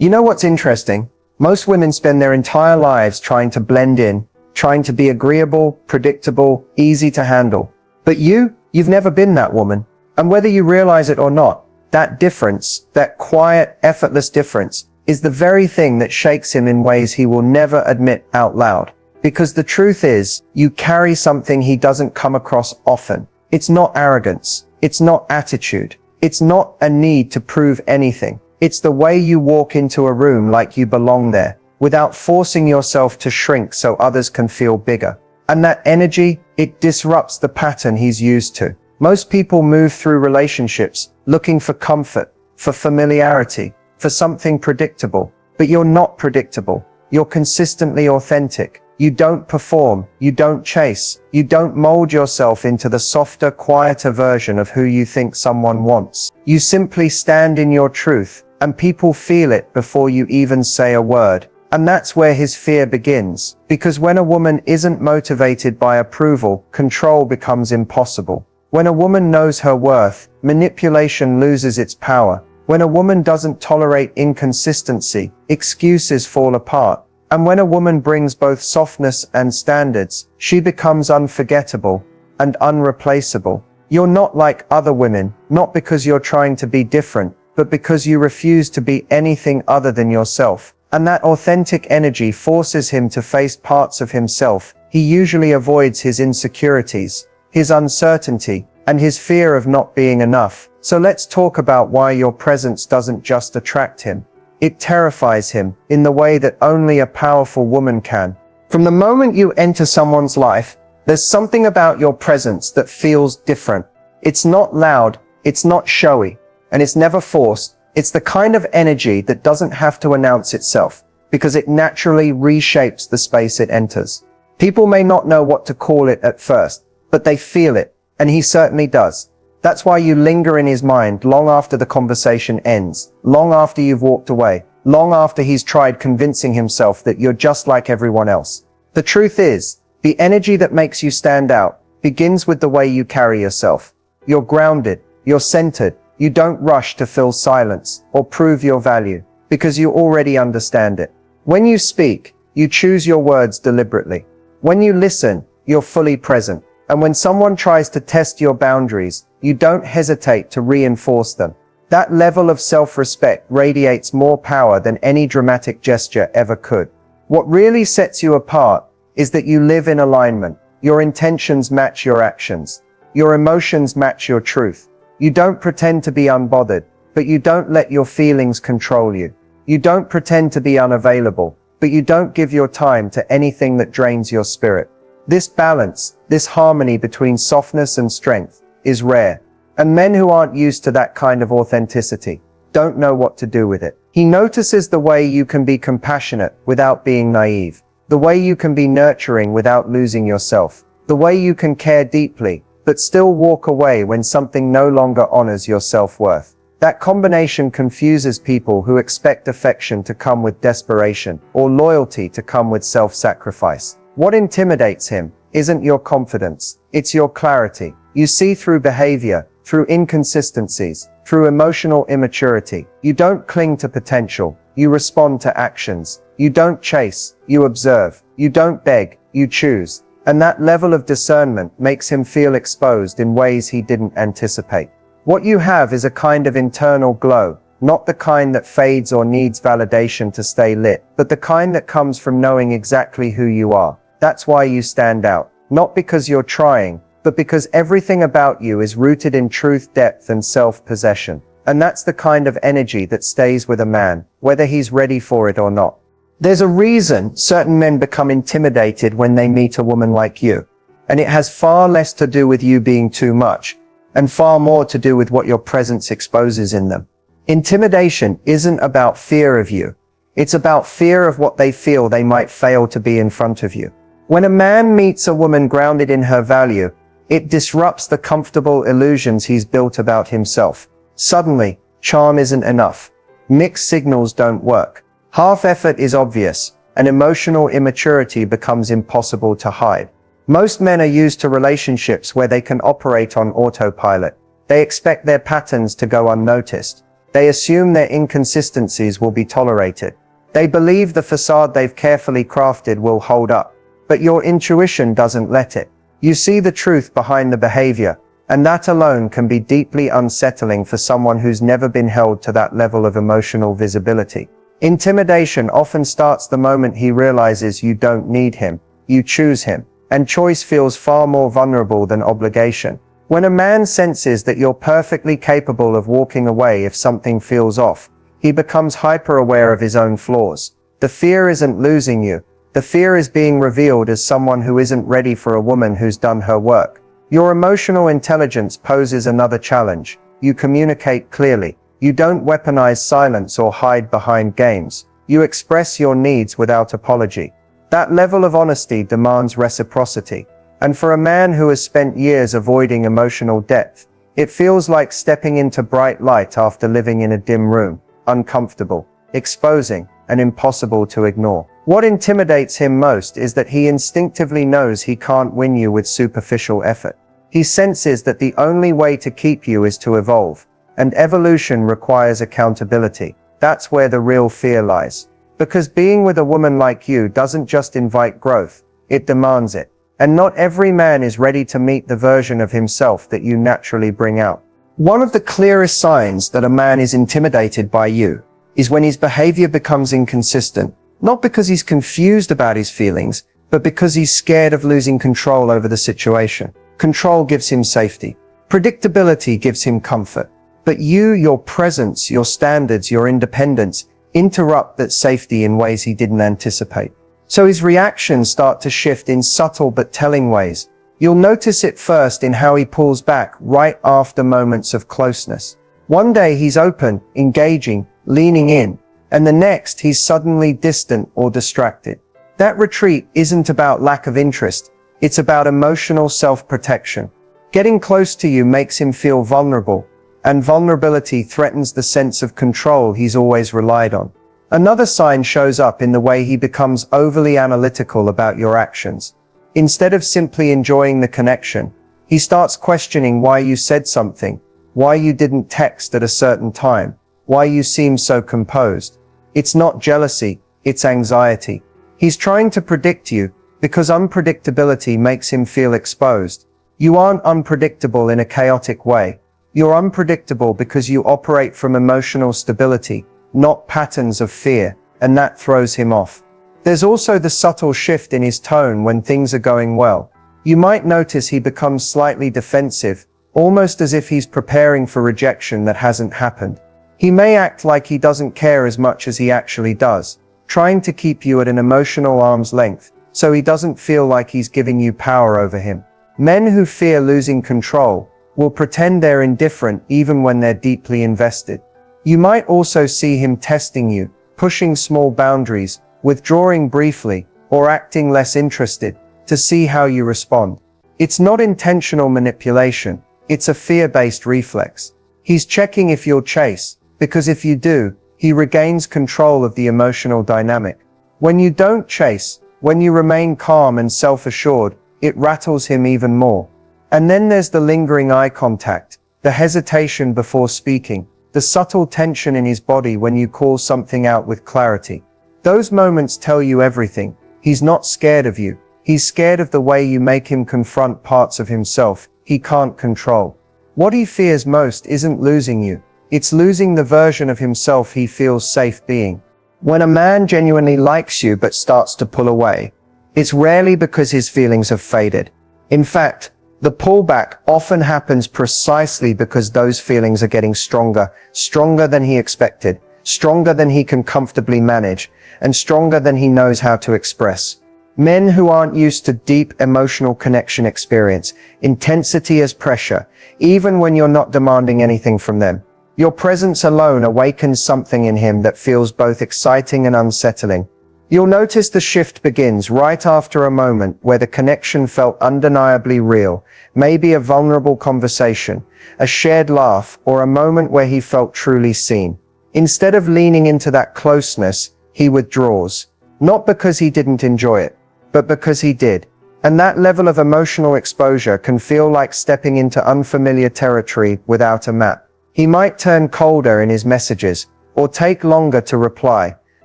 You know what's interesting? Most women spend their entire lives trying to blend in, trying to be agreeable, predictable, easy to handle. But you've never been that woman. And whether you realize it or not, that difference, that quiet, effortless difference, is the very thing that shakes him in ways he will never admit out loud. Because the truth is, you carry something he doesn't come across often. It's not arrogance. It's not attitude. It's not a need to prove anything. It's the way you walk into a room like you belong there, without forcing yourself to shrink so others can feel bigger. And that energy, it disrupts the pattern he's used to. Most people move through relationships looking for comfort, for familiarity, for something predictable. But you're not predictable. You're consistently authentic. You don't perform. You don't chase. You don't mold yourself into the softer, quieter version of who you think someone wants. You simply stand in your truth, and people feel it before you even say a word. And that's where his fear begins. Because when a woman isn't motivated by approval, control becomes impossible. When a woman knows her worth, manipulation loses its power. When a woman doesn't tolerate inconsistency, excuses fall apart. And when a woman brings both softness and standards, she becomes unforgettable and unreplaceable. You're not like other women, not because you're trying to be different, but because you refuse to be anything other than yourself. And that authentic energy forces him to face parts of himself. He usually avoids his insecurities, his uncertainty, and his fear of not being enough. So let's talk about why your presence doesn't just attract him. It terrifies him in the way that only a powerful woman can. From the moment you enter someone's life, there's something about your presence that feels different. It's not loud, it's not showy, and it's never forced. It's the kind of energy that doesn't have to announce itself, because it naturally reshapes the space it enters. People may not know what to call it at first, but they feel it, and he certainly does. That's why you linger in his mind long after the conversation ends, long after you've walked away, long after he's tried convincing himself that you're just like everyone else. The truth is, the energy that makes you stand out begins with the way you carry yourself. You're grounded, you're centered, you don't rush to fill silence or prove your value, because you already understand it. When you speak, you choose your words deliberately. When you listen, you're fully present. And when someone tries to test your boundaries, you don't hesitate to reinforce them. That level of self-respect radiates more power than any dramatic gesture ever could. What really sets you apart is that you live in alignment. Your intentions match your actions. Your emotions match your truth. You don't pretend to be unbothered, but you don't let your feelings control you. You don't pretend to be unavailable, but you don't give your time to anything that drains your spirit. This balance, this harmony between softness and strength, is rare. And men who aren't used to that kind of authenticity don't know what to do with it. He notices the way you can be compassionate without being naive, the way you can be nurturing without losing yourself, the way you can care deeply, but still walk away when something no longer honors your self-worth. That combination confuses people who expect affection to come with desperation or loyalty to come with self-sacrifice. What intimidates him isn't your confidence, it's your clarity. You see through behavior, through inconsistencies, through emotional immaturity. You don't cling to potential, you respond to actions. You don't chase, you observe. You don't beg, you choose. And that level of discernment makes him feel exposed in ways he didn't anticipate. What you have is a kind of internal glow, not the kind that fades or needs validation to stay lit, but the kind that comes from knowing exactly who you are. That's why you stand out. Not because you're trying, but because everything about you is rooted in truth, depth, and self-possession. And that's the kind of energy that stays with a man, whether he's ready for it or not. There's a reason certain men become intimidated when they meet a woman like you. And it has far less to do with you being too much, and far more to do with what your presence exposes in them. Intimidation isn't about fear of you. It's about fear of what they feel they might fail to be in front of you. When a man meets a woman grounded in her value, it disrupts the comfortable illusions he's built about himself. Suddenly, charm isn't enough. Mixed signals don't work. Half effort is obvious, and emotional immaturity becomes impossible to hide. Most men are used to relationships where they can operate on autopilot. They expect their patterns to go unnoticed. They assume their inconsistencies will be tolerated. They believe the facade they've carefully crafted will hold up. But your intuition doesn't let it. You see the truth behind the behavior, and that alone can be deeply unsettling for someone who's never been held to that level of emotional visibility. Intimidation often starts the moment he realizes you don't need him, you choose him, and choice feels far more vulnerable than obligation. When a man senses that you're perfectly capable of walking away if something feels off, he becomes hyper-aware of his own flaws. The fear isn't losing you. The fear is being revealed as someone who isn't ready for a woman who's done her work. Your emotional intelligence poses another challenge. You communicate clearly. You don't weaponize silence or hide behind games. You express your needs without apology. That level of honesty demands reciprocity. And for a man who has spent years avoiding emotional depth, it feels like stepping into bright light after living in a dim room, uncomfortable, exposing, and impossible to ignore. What intimidates him most is that he instinctively knows he can't win you with superficial effort. He senses that the only way to keep you is to evolve, and evolution requires accountability. That's where the real fear lies. Because being with a woman like you doesn't just invite growth, it demands it. And not every man is ready to meet the version of himself that you naturally bring out. One of the clearest signs that a man is intimidated by you is when his behavior becomes inconsistent, not because he's confused about his feelings, but because he's scared of losing control over the situation. Control gives him safety. Predictability gives him comfort. But you, your presence, your standards, your independence, interrupt that safety in ways he didn't anticipate. So his reactions start to shift in subtle but telling ways. You'll notice it first in how he pulls back right after moments of closeness. One day he's open, engaging, leaning in, and the next he's suddenly distant or distracted. That retreat isn't about lack of interest, it's about emotional self-protection. Getting close to you makes him feel vulnerable, and vulnerability threatens the sense of control he's always relied on. Another sign shows up in the way he becomes overly analytical about your actions. Instead of simply enjoying the connection, he starts questioning why you said something, why you didn't text at a certain time, why you seem so composed. It's not jealousy, it's anxiety. He's trying to predict you, because unpredictability makes him feel exposed. You aren't unpredictable in a chaotic way. You're unpredictable because you operate from emotional stability, not patterns of fear, and that throws him off. There's also the subtle shift in his tone when things are going well. You might notice he becomes slightly defensive, almost as if he's preparing for rejection that hasn't happened. He may act like he doesn't care as much as he actually does, trying to keep you at an emotional arm's length, so he doesn't feel like he's giving you power over him. Men who fear losing control will pretend they're indifferent even when they're deeply invested. You might also see him testing you, pushing small boundaries, withdrawing briefly, or acting less interested, to see how you respond. It's not intentional manipulation, it's a fear-based reflex. He's checking if you'll chase, because if you do, he regains control of the emotional dynamic. When you don't chase, when you remain calm and self-assured, it rattles him even more. And then there's the lingering eye contact, the hesitation before speaking, the subtle tension in his body when you call something out with clarity. Those moments tell you everything. He's not scared of you. He's scared of the way you make him confront parts of himself he can't control. What he fears most isn't losing you. It's losing the version of himself he feels safe being. When a man genuinely likes you but starts to pull away, it's rarely because his feelings have faded. In fact, the pullback often happens precisely because those feelings are getting stronger, stronger than he expected, stronger than he can comfortably manage, and stronger than he knows how to express. Men who aren't used to deep emotional connection experience intensity as pressure, even when you're not demanding anything from them. Your presence alone awakens something in him that feels both exciting and unsettling. You'll notice the shift begins right after a moment where the connection felt undeniably real, maybe a vulnerable conversation, a shared laugh, or a moment where he felt truly seen. Instead of leaning into that closeness, he withdraws. Not because he didn't enjoy it, but because he did. And that level of emotional exposure can feel like stepping into unfamiliar territory without a map. He might turn colder in his messages, or take longer to reply,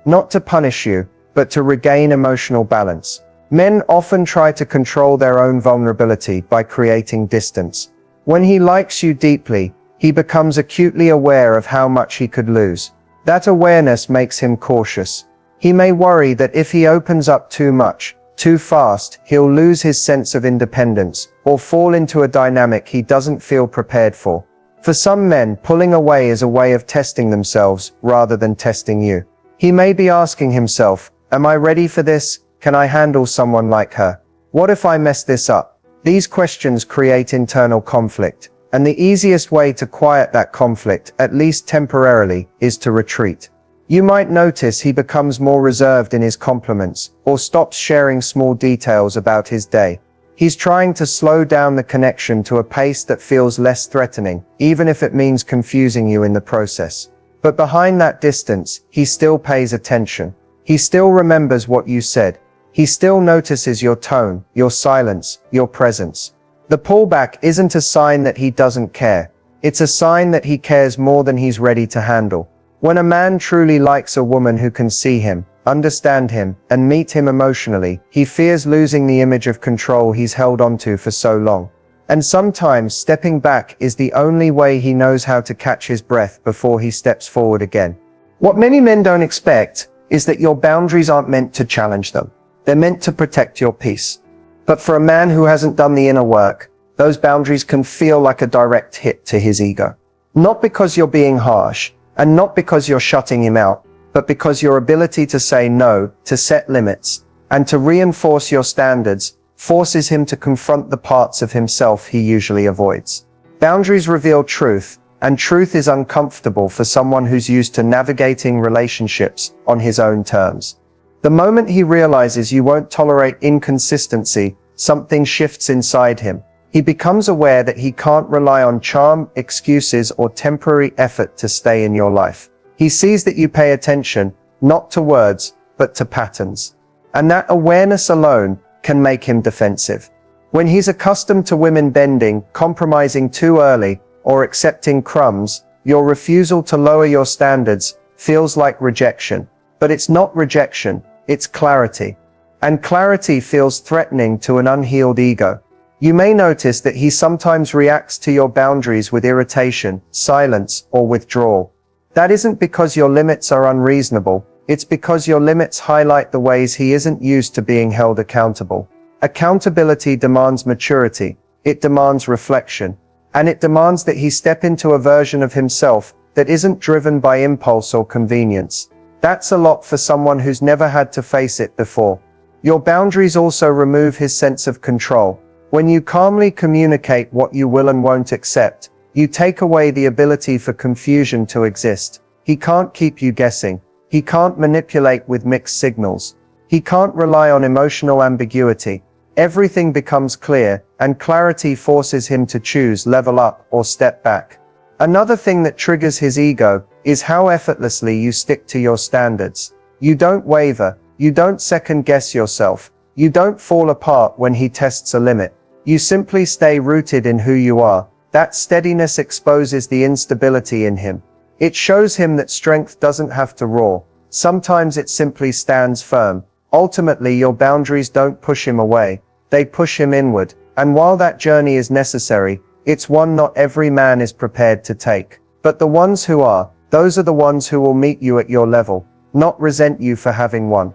not to punish you, but to regain emotional balance. Men often try to control their own vulnerability by creating distance. When he likes you deeply, he becomes acutely aware of how much he could lose. That awareness makes him cautious. He may worry that if he opens up too much, too fast, he'll lose his sense of independence, or fall into a dynamic he doesn't feel prepared for. For some men, pulling away is a way of testing themselves rather than testing you. He may be asking himself, am I ready for this? Can I handle someone like her? What if I mess this up? These questions create internal conflict, and the easiest way to quiet that conflict, at least temporarily, is to retreat. You might notice he becomes more reserved in his compliments, or stops sharing small details about his day. He's trying to slow down the connection to a pace that feels less threatening, even if it means confusing you in the process. But behind that distance, he still pays attention. He still remembers what you said. He still notices your tone, your silence, your presence. The pullback isn't a sign that he doesn't care. It's a sign that he cares more than he's ready to handle. When a man truly likes a woman who can see him, understand him, and meet him emotionally, he fears losing the image of control he's held onto for so long. And sometimes stepping back is the only way he knows how to catch his breath before he steps forward again. What many men don't expect is that your boundaries aren't meant to challenge them. They're meant to protect your peace. But for a man who hasn't done the inner work, those boundaries can feel like a direct hit to his ego. Not because you're being harsh, and not because you're shutting him out, but because your ability to say no, to set limits, and to reinforce your standards, forces him to confront the parts of himself he usually avoids. Boundaries reveal truth, and truth is uncomfortable for someone who's used to navigating relationships on his own terms. The moment he realizes you won't tolerate inconsistency, something shifts inside him. He becomes aware that he can't rely on charm, excuses, or temporary effort to stay in your life. He sees that you pay attention, not to words, but to patterns. And that awareness alone can make him defensive. When he's accustomed to women bending, compromising too early, or accepting crumbs, your refusal to lower your standards feels like rejection. But it's not rejection, it's clarity. And clarity feels threatening to an unhealed ego. You may notice that he sometimes reacts to your boundaries with irritation, silence, or withdrawal. That isn't because your limits are unreasonable, it's because your limits highlight the ways he isn't used to being held accountable. Accountability demands maturity, it demands reflection, and it demands that he step into a version of himself that isn't driven by impulse or convenience. That's a lot for someone who's never had to face it before. Your boundaries also remove his sense of control. When you calmly communicate what you will and won't accept, you take away the ability for confusion to exist. He can't keep you guessing. He can't manipulate with mixed signals. He can't rely on emotional ambiguity. Everything becomes clear, and clarity forces him to choose level up or step back. Another thing that triggers his ego is how effortlessly you stick to your standards. You don't waver. You don't second guess yourself. You don't fall apart when he tests a limit. You simply stay rooted in who you are. That steadiness exposes the instability in him. It shows him that strength doesn't have to roar. Sometimes it simply stands firm. Ultimately, your boundaries don't push him away. They push him inward. And while that journey is necessary, it's one not every man is prepared to take. But the ones who are, those are the ones who will meet you at your level, not resent you for having one.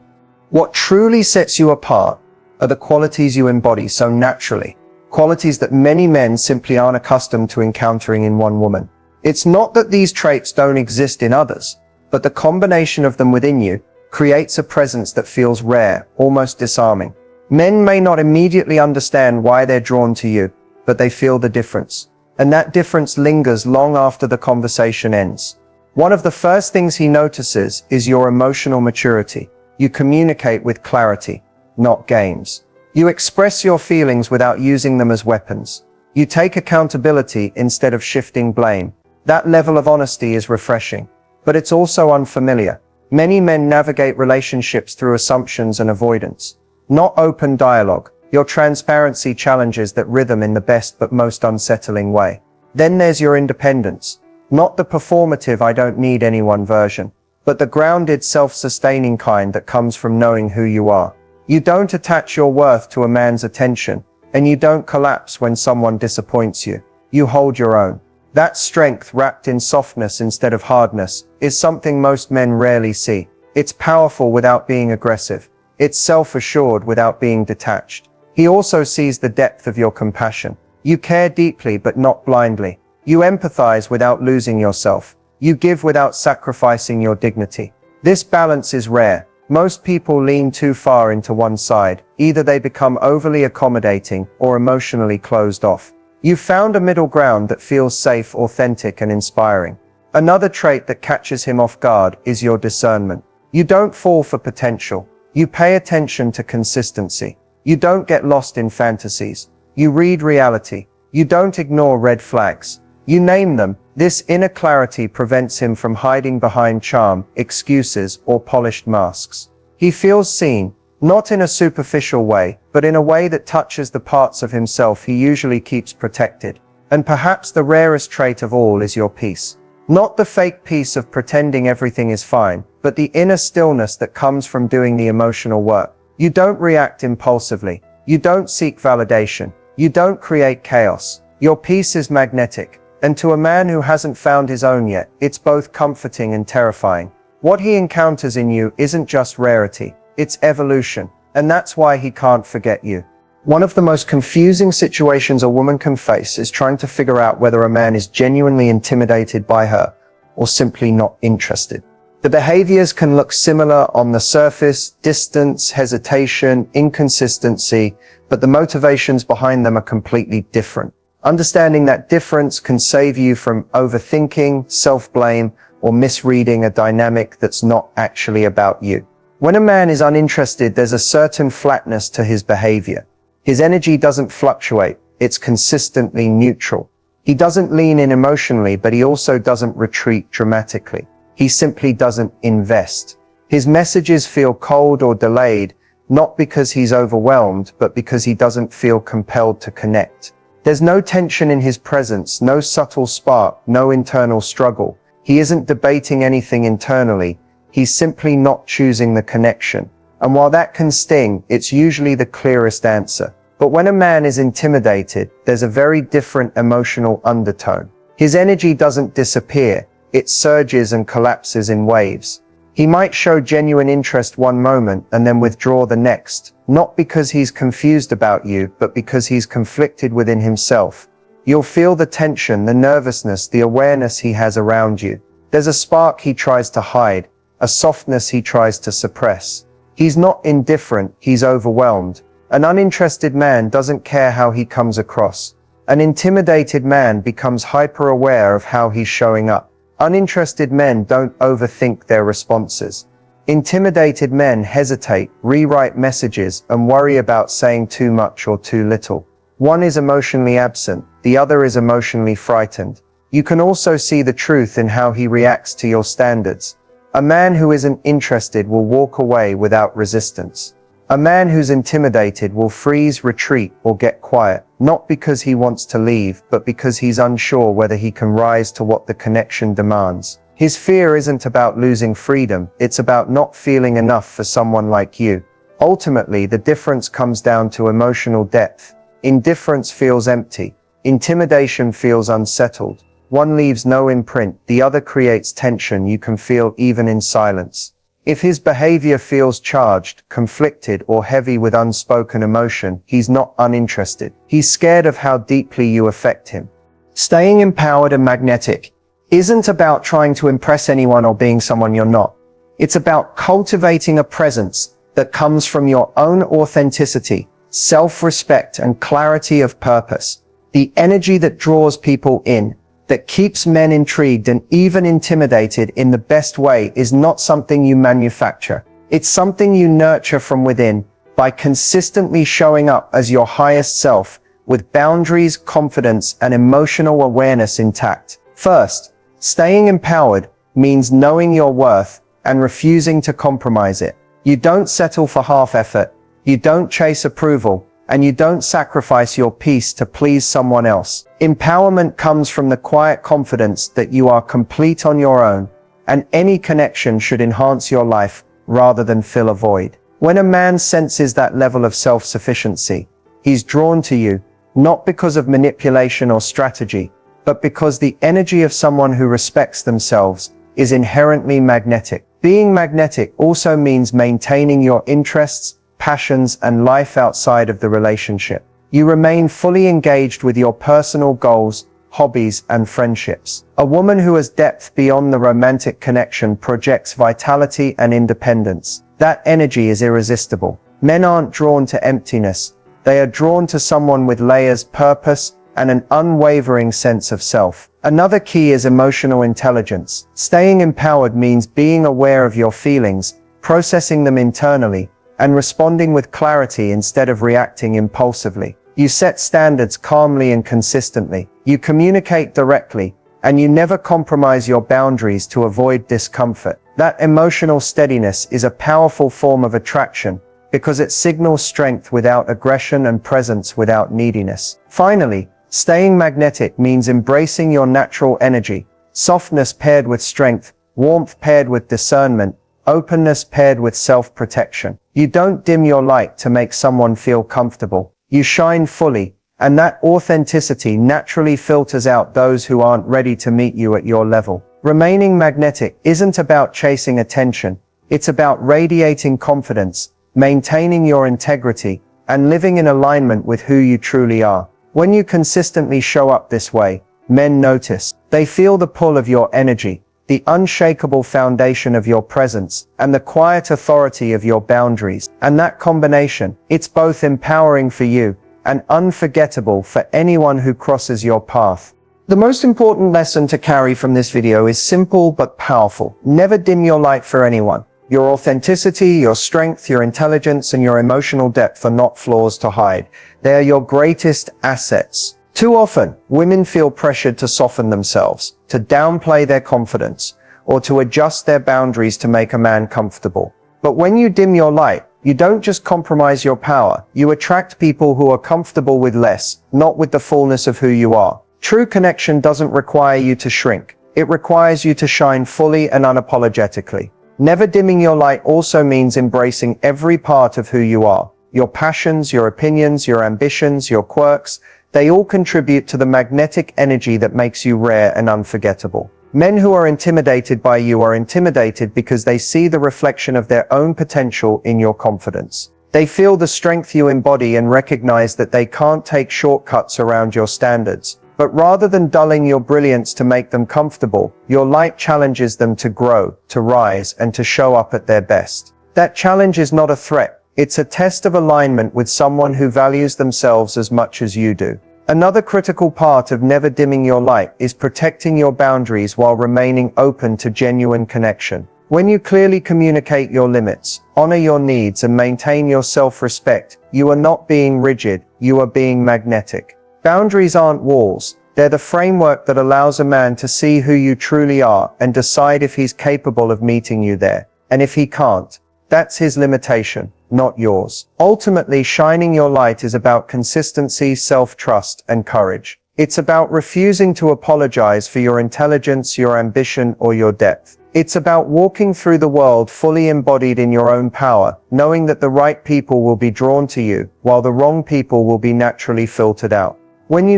What truly sets you apart are the qualities you embody so naturally, qualities that many men simply aren't accustomed to encountering in one woman. It's not that these traits don't exist in others, but the combination of them within you creates a presence that feels rare, almost disarming. Men may not immediately understand why they're drawn to you, but they feel the difference. And that difference lingers long after the conversation ends. One of the first things he notices is your emotional maturity. You communicate with clarity, not games. You express your feelings without using them as weapons. You take accountability instead of shifting blame. That level of honesty is refreshing, but it's also unfamiliar. Many men navigate relationships through assumptions and avoidance, not open dialogue. Your transparency challenges that rhythm in the best but most unsettling way. Then there's your independence. Not the performative I don't need anyone version, but the grounded, self-sustaining kind that comes from knowing who you are. You don't attach your worth to a man's attention, and you don't collapse when someone disappoints you. You hold your own. That strength, wrapped in softness instead of hardness, is something most men rarely see. It's powerful without being aggressive. It's self-assured without being detached. He also sees the depth of your compassion. You care deeply but not blindly. You empathize without losing yourself. You give without sacrificing your dignity. This balance is rare. Most people lean too far into one side. Either they become overly accommodating or emotionally closed off. You've found a middle ground that feels safe, authentic, and inspiring. Another trait that catches him off guard is your discernment. You don't fall for potential. You pay attention to consistency. You don't get lost in fantasies. You read reality. You don't ignore red flags. You name them. This inner clarity prevents him from hiding behind charm, excuses, or polished masks. He feels seen, not in a superficial way, but in a way that touches the parts of himself he usually keeps protected. And perhaps the rarest trait of all is your peace. Not the fake peace of pretending everything is fine, but the inner stillness that comes from doing the emotional work. You don't react impulsively. You don't seek validation. You don't create chaos. Your peace is magnetic. And to a man who hasn't found his own yet, it's both comforting and terrifying. What he encounters in you isn't just rarity, it's evolution. And that's why he can't forget you. One of the most confusing situations a woman can face is trying to figure out whether a man is genuinely intimidated by her or simply not interested. The behaviors can look similar on the surface: distance, hesitation, inconsistency, but the motivations behind them are completely different. Understanding that difference can save you from overthinking, self-blame, or misreading a dynamic that's not actually about you. When a man is uninterested, there's a certain flatness to his behavior. His energy doesn't fluctuate, it's consistently neutral. He doesn't lean in emotionally, but he also doesn't retreat dramatically. He simply doesn't invest. His messages feel cold or delayed, not because he's overwhelmed, but because he doesn't feel compelled to connect. There's no tension in his presence, no subtle spark, no internal struggle. He isn't debating anything internally. He's simply not choosing the connection. And while that can sting, it's usually the clearest answer. But when a man is intimidated, there's a very different emotional undertone. His energy doesn't disappear. It surges and collapses in waves. He might show genuine interest one moment and then withdraw the next, not because he's confused about you, but because he's conflicted within himself. You'll feel the tension, the nervousness, the awareness he has around you. There's a spark he tries to hide, a softness he tries to suppress. He's not indifferent, he's overwhelmed. An uninterested man doesn't care how he comes across. An intimidated man becomes hyper-aware of how he's showing up. Uninterested men don't overthink their responses. Intimidated men hesitate, rewrite messages, and worry about saying too much or too little. One is emotionally absent, the other is emotionally frightened. You can also see the truth in how he reacts to your standards. A man who isn't interested will walk away without resistance. A man who's intimidated will freeze, retreat, or get quiet, not because he wants to leave, but because he's unsure whether he can rise to what the connection demands. His fear isn't about losing freedom, it's about not feeling enough for someone like you. Ultimately, the difference comes down to emotional depth. Indifference feels empty. Intimidation feels unsettled. One leaves no imprint, the other creates tension you can feel even in silence. If his behavior feels charged, conflicted, or heavy with unspoken emotion, he's not uninterested. He's scared of how deeply you affect him. Staying empowered and magnetic isn't about trying to impress anyone or being someone you're not. It's about cultivating a presence that comes from your own authenticity, self-respect, and clarity of purpose. The energy that draws people in, that keeps men intrigued and even intimidated in the best way, is not something you manufacture. It's something you nurture from within by consistently showing up as your highest self with boundaries, confidence, and emotional awareness intact. First, staying empowered means knowing your worth and refusing to compromise it. You don't settle for half effort. You don't chase approval, and you don't sacrifice your peace to please someone else. Empowerment comes from the quiet confidence that you are complete on your own, and any connection should enhance your life rather than fill a void. When a man senses that level of self-sufficiency, he's drawn to you, not because of manipulation or strategy, but because the energy of someone who respects themselves is inherently magnetic. Being magnetic also means maintaining your interests, passions, and life outside of the relationship. You remain fully engaged with your personal goals, hobbies, and friendships. A woman who has depth beyond the romantic connection projects vitality and independence. That energy is irresistible. Men aren't drawn to emptiness. They are drawn to someone with layers, purpose, and an unwavering sense of self. Another key is emotional intelligence. Staying empowered means being aware of your feelings, processing them internally, and responding with clarity instead of reacting impulsively. You set standards calmly and consistently. You communicate directly, and you never compromise your boundaries to avoid discomfort. That emotional steadiness is a powerful form of attraction because it signals strength without aggression and presence without neediness. Finally, staying magnetic means embracing your natural energy, softness paired with strength, warmth paired with discernment, openness paired with self-protection. You don't dim your light to make someone feel comfortable. You shine fully, and that authenticity naturally filters out those who aren't ready to meet you at your level. Remaining magnetic isn't about chasing attention. It's about radiating confidence, maintaining your integrity, and living in alignment with who you truly are. When you consistently show up this way, men notice. They feel the pull of your energy, the unshakable foundation of your presence, and the quiet authority of your boundaries. And that combination, it's both empowering for you and unforgettable for anyone who crosses your path. The most important lesson to carry from this video is simple but powerful. Never dim your light for anyone. Your authenticity, your strength, your intelligence, and your emotional depth are not flaws to hide. They are your greatest assets. Too often, women feel pressured to soften themselves, to downplay their confidence, or to adjust their boundaries to make a man comfortable. But when you dim your light, you don't just compromise your power, you attract people who are comfortable with less, not with the fullness of who you are. True connection doesn't require you to shrink. It requires you to shine fully and unapologetically. Never dimming your light also means embracing every part of who you are. Your passions, your opinions, your ambitions, your quirks, they all contribute to the magnetic energy that makes you rare and unforgettable. Men who are intimidated by you are intimidated because they see the reflection of their own potential in your confidence. They feel the strength you embody and recognize that they can't take shortcuts around your standards. But rather than dulling your brilliance to make them comfortable, your light challenges them to grow, to rise, and to show up at their best. That challenge is not a threat. It's a test of alignment with someone who values themselves as much as you do. Another critical part of never dimming your light is protecting your boundaries while remaining open to genuine connection. When you clearly communicate your limits, honor your needs, and maintain your self-respect, you are not being rigid, you are being magnetic. Boundaries aren't walls. They're the framework that allows a man to see who you truly are and decide if he's capable of meeting you there. And if he can't, that's his limitation, not yours. Ultimately, shining your light is about consistency, self-trust, and courage. It's about refusing to apologize for your intelligence, your ambition, or your depth. It's about walking through the world fully embodied in your own power, knowing that the right people will be drawn to you, while the wrong people will be naturally filtered out. When you